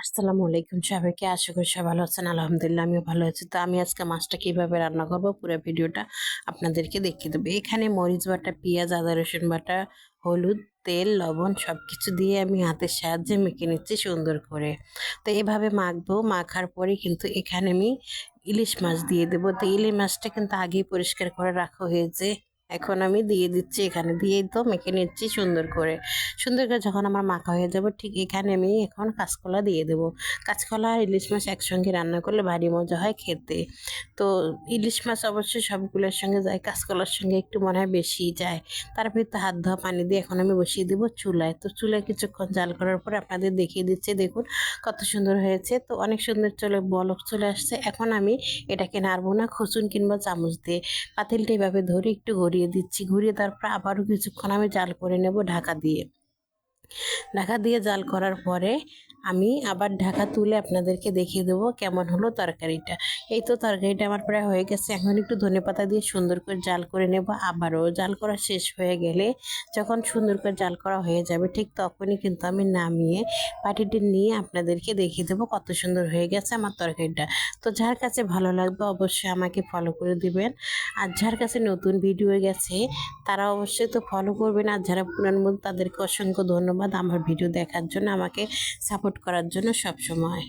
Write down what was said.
আসসালামু আলাইকুম সবাইকে, আশা করি সবাই ভালো আছেন। আলহামদুলিল্লাহ আমিও ভালো আছি। তো আমি আজকে মাছটা কিভাবে রান্না করব পুরো ভিডিওটা আপনাদেরকে দেখিয়ে দেবো। এখানে মরিচ বাটা, পেঁয়াজ, আদা রসুন বাটা, হলুদ, তেল, লবণ সবকিছু দিয়ে আমি হাতের সাহায্যে মেখে নিচ্ছি সুন্দর করে। তো এভাবে মাখবো, মাখার পরে কিন্তু এখানে আমি ইলিশ মাছ দিয়ে দেবো। তো ইলিশ মাছটা কিন্তু আগেই পরিষ্কার করে রাখা হয়েছে। এখন আমি দিয়ে দিচ্ছি, এখানে দিয়েই তো মেখে নিচ্ছি সুন্দর করে। সুন্দর করে যখন আমার মাখা হয়ে যাবে, ঠিক এখানে আমি এখন কাঁচকলা দিয়ে দেবো। কাঁচকলা আর ইলিশ মাছ একসঙ্গে রান্না করলে ভারী মজা হয় খেতে। তো ইলিশ মাছ অবশ্যই সবগুলোর সঙ্গে যায়, কাঁচকলার সঙ্গে একটু মনে হয় বেশি যায়। তারপরে তো হাত ধোয়া পানি দিয়ে এখন আমি বসিয়ে দেবো চুলায়। তো চুলায় কিছুক্ষণ জাল করার পরে আপনাদের দেখিয়ে দিচ্ছে, দেখুন কত সুন্দর হয়েছে। তো অনেক সুন্দর বলক চলে আসছে। এখন আমি এটাকে নাড়বো না, খসুন কিংবা চামচ দিয়ে পাতিলটা এভাবে ধরে একটু ঘুরিয়ে দিচ্ছি। ঘুরিয়ে তারপর আবারও কিছুক্ষণ আমি জাল করে নেব ঢাকা দিয়ে। ঢাকা দিয়ে জাল করার পরে আমি আবার ঢাকা তুলে আপনাদেরকে দেখিয়ে দেবো কেমন হলো তরকারিটা। এই তো তরকারিটা আমার প্রায় হয়ে গেছে। এখন একটু ধনেপাতা দিয়ে সুন্দর করে জাল করে নেব। আবারও জাল করা শেষ হয়ে গেলে, যখন সুন্দর করে জাল করা হয়ে যাবে, ঠিক তখনই কিন্তু আমি নামিয়ে বাটিটি নিয়ে আপনাদেরকে দেখিয়ে দেবো কত সুন্দর হয়ে গেছে আমার তরকারিটা। তো যার কাছে ভালো লাগবে অবশ্যই আমাকে ফলো করে দিবেন। আর যার কাছে নতুন ভিডিও গেছে তারা অবশ্যই তো ফলো করবেন। আর যারা পুরান বন্ধু তাদেরকে অসংখ্য ধন্যবাদ আমার ভিডিও দেখার জন্য, আমাকে সাপোর্ট করার জন্য সব সময়।